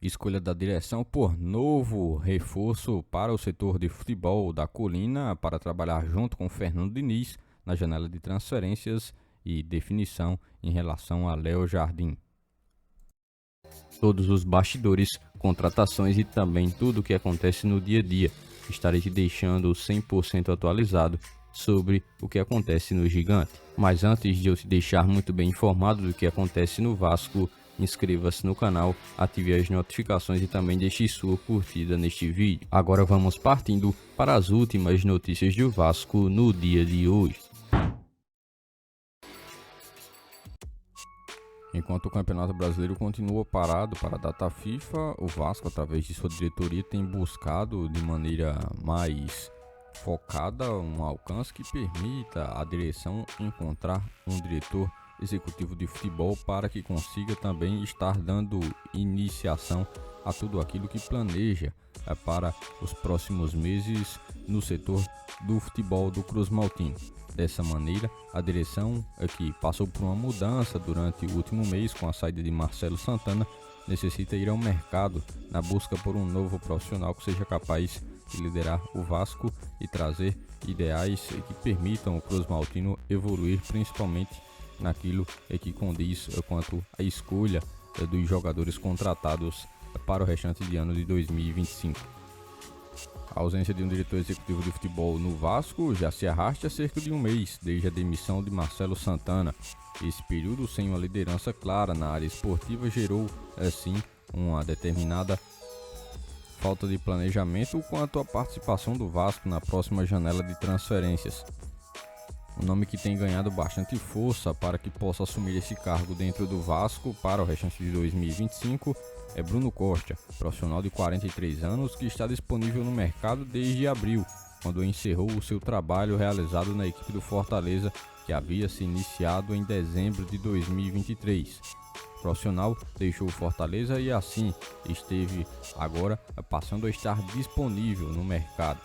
Escolha da direção por novo reforço para o setor de futebol da Colina para trabalhar junto com Fernando Diniz na janela de transferências e definição em relação a Léo Jardim. Todos os bastidores, contratações e também tudo o que acontece no dia a dia. Estarei te deixando 100% atualizado sobre o que acontece no Gigante. Mas antes de eu te deixar muito bem informado do que acontece no Vasco, inscreva-se no canal, ative as notificações e também deixe sua curtida neste vídeo. Agora vamos partindo para as últimas notícias do Vasco no dia de hoje. Enquanto o Campeonato Brasileiro continua parado para a data FIFA, o Vasco, através de sua diretoria, tem buscado de maneira mais focada um alcance que permita à direção encontrar um diretor executivo de futebol para que consiga também estar dando iniciação a tudo aquilo que planeja para os próximos meses no setor do futebol do Cruz Maltino. Dessa maneira, a direção, que passou por uma mudança durante o último mês com a saída de Marcelo Santana, necessita ir ao mercado na busca por um novo profissional que seja capaz de liderar o Vasco e trazer ideais que permitam o Cruz Maltino evoluir, principalmente naquilo que condiz quanto à escolha dos jogadores contratados para o restante de ano de 2025. A ausência de um diretor executivo de futebol no Vasco já se arrasta há cerca de um mês, desde a demissão de Marcelo Santana. Esse período sem uma liderança clara na área esportiva gerou, assim, uma determinada falta de planejamento quanto à participação do Vasco na próxima janela de transferências. Um nome que tem ganhado bastante força para que possa assumir esse cargo dentro do Vasco para o restante de 2025 é Bruno Costa, profissional de 43 anos que está disponível no mercado desde abril, quando encerrou o seu trabalho realizado na equipe do Fortaleza, que havia se iniciado em dezembro de 2023. O profissional deixou o Fortaleza e assim esteve agora passando a estar disponível no mercado.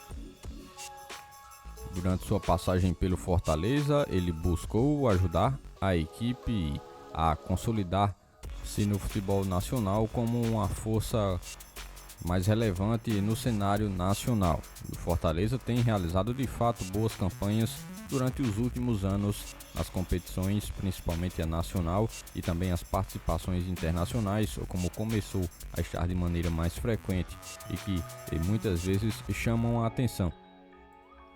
Durante sua passagem pelo Fortaleza, ele buscou ajudar a equipe a consolidar-se no futebol nacional como uma força mais relevante no cenário nacional. O Fortaleza tem realizado de fato boas campanhas durante os últimos anos nas competições, principalmente a nacional e também as participações internacionais, como começou a estar de maneira mais frequente e que muitas vezes chamam a atenção.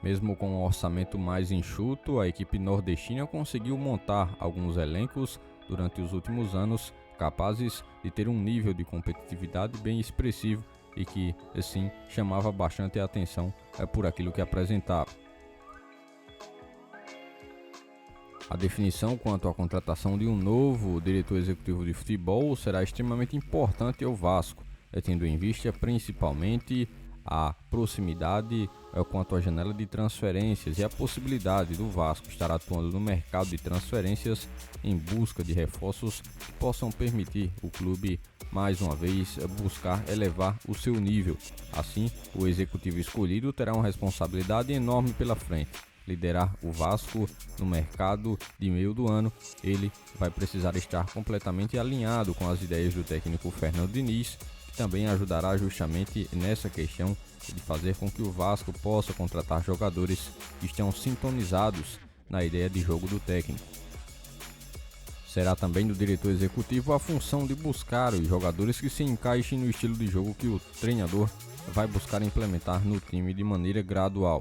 Mesmo com um orçamento mais enxuto, a equipe nordestina conseguiu montar alguns elencos durante os últimos anos capazes de ter um nível de competitividade bem expressivo e que, assim, chamava bastante a atenção por aquilo que apresentava. A definição quanto à contratação de um novo diretor executivo de futebol será extremamente importante ao Vasco, tendo em vista principalmente a proximidade quanto à janela de transferências e a possibilidade do Vasco estar atuando no mercado de transferências em busca de reforços que possam permitir o clube mais uma vez buscar elevar o seu nível. Assim, o executivo escolhido terá uma responsabilidade enorme pela frente. Liderar o Vasco no mercado de meio do ano, ele vai precisar estar completamente alinhado com as ideias do técnico Fernando Diniz, que também ajudará justamente nessa questão de fazer com que o Vasco possa contratar jogadores que estão sintonizados na ideia de jogo do técnico. Será também do diretor executivo a função de buscar os jogadores que se encaixem no estilo de jogo que o treinador vai buscar implementar no time de maneira gradual.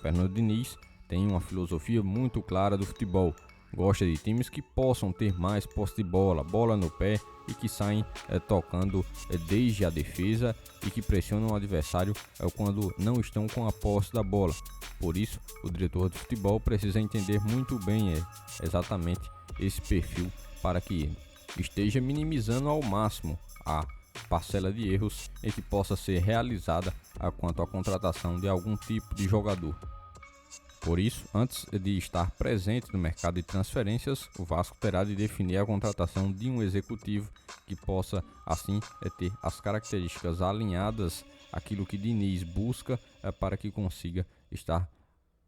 Fernando Diniz tem uma filosofia muito clara do futebol. Gosta de times que possam ter mais posse de bola, bola no pé e que saem tocando desde a defesa e que pressionam o adversário quando não estão com a posse da bola. Por isso, o diretor de futebol precisa entender muito bem exatamente esse perfil para que esteja minimizando ao máximo a parcela de erros em que possa ser realizada quanto à contratação de algum tipo de jogador. Por isso, antes de estar presente no mercado de transferências, o Vasco terá de definir a contratação de um executivo que possa, assim, ter as características alinhadas àquilo que Diniz busca para que consiga estar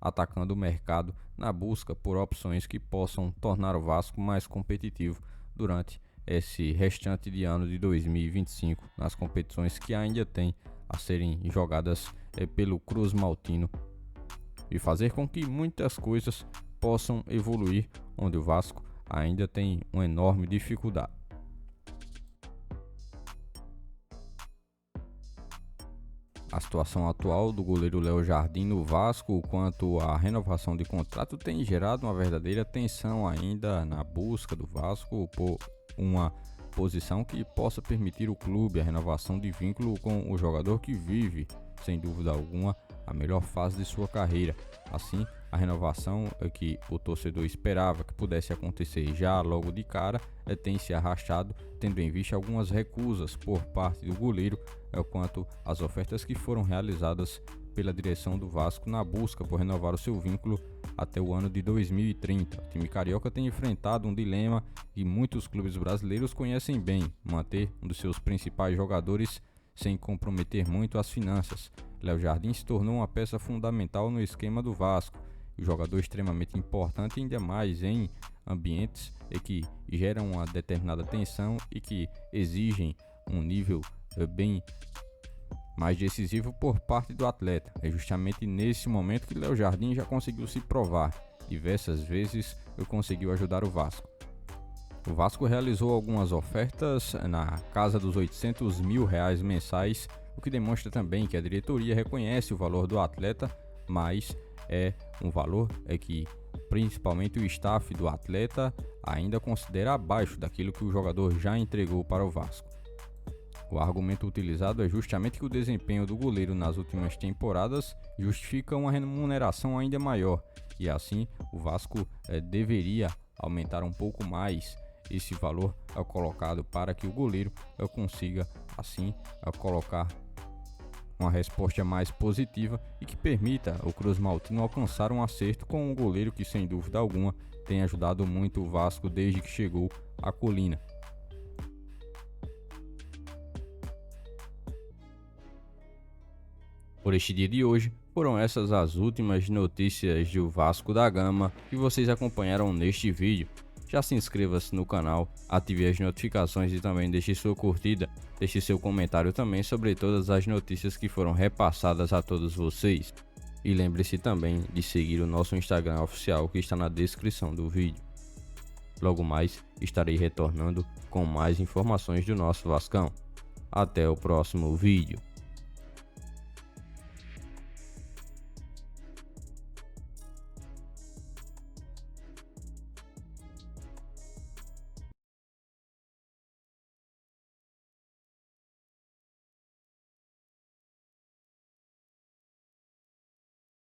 atacando o mercado na busca por opções que possam tornar o Vasco mais competitivo durante esse restante de ano de 2025 nas competições que ainda tem a serem jogadas pelo Cruz Maltino e fazer com que muitas coisas possam evoluir onde o Vasco ainda tem uma enorme dificuldade. A situação atual do goleiro Léo Jardim no Vasco quanto à renovação de contrato tem gerado uma verdadeira tensão ainda na busca do Vasco por uma posição que possa permitir o clube a renovação de vínculo com o jogador que vive, sem dúvida alguma, a melhor fase de sua carreira. Assim, a renovação que o torcedor esperava que pudesse acontecer já logo de cara tem se arrastado, tendo em vista algumas recusas por parte do goleiro quanto às ofertas que foram realizadas pela direção do Vasco na busca por renovar o seu vínculo até o ano de 2030. O time carioca tem enfrentado um dilema que muitos clubes brasileiros conhecem bem: manter um dos seus principais jogadores sem comprometer muito as finanças. Léo Jardim se tornou uma peça fundamental no esquema do Vasco, um jogador extremamente importante, ainda mais em ambientes que geram uma determinada tensão e que exigem um nível bem mais decisivo por parte do atleta. É justamente nesse momento que Léo Jardim já conseguiu se provar. Diversas vezes conseguiu ajudar o Vasco. O Vasco realizou algumas ofertas na casa dos R$800 mil mensais, o que demonstra também que a diretoria reconhece o valor do atleta, mas é um valor que principalmente o staff do atleta ainda considera abaixo daquilo que o jogador já entregou para o Vasco. O argumento utilizado é justamente que o desempenho do goleiro nas últimas temporadas justifica uma remuneração ainda maior, e assim o Vasco deveria aumentar um pouco mais esse valor colocado para que o goleiro consiga assim colocar uma resposta mais positiva e que permita o Cruz Maltino alcançar um acerto com um goleiro que sem dúvida alguma tem ajudado muito o Vasco desde que chegou à Colina. Por este dia de hoje, foram essas as últimas notícias do Vasco da Gama que vocês acompanharam neste vídeo. Já se inscreva-se no canal, ative as notificações e também deixe sua curtida. Deixe seu comentário também sobre todas as notícias que foram repassadas a todos vocês. E lembre-se também de seguir o nosso Instagram oficial que está na descrição do vídeo. Logo mais estarei retornando com mais informações do nosso Vascão. Até o próximo vídeo.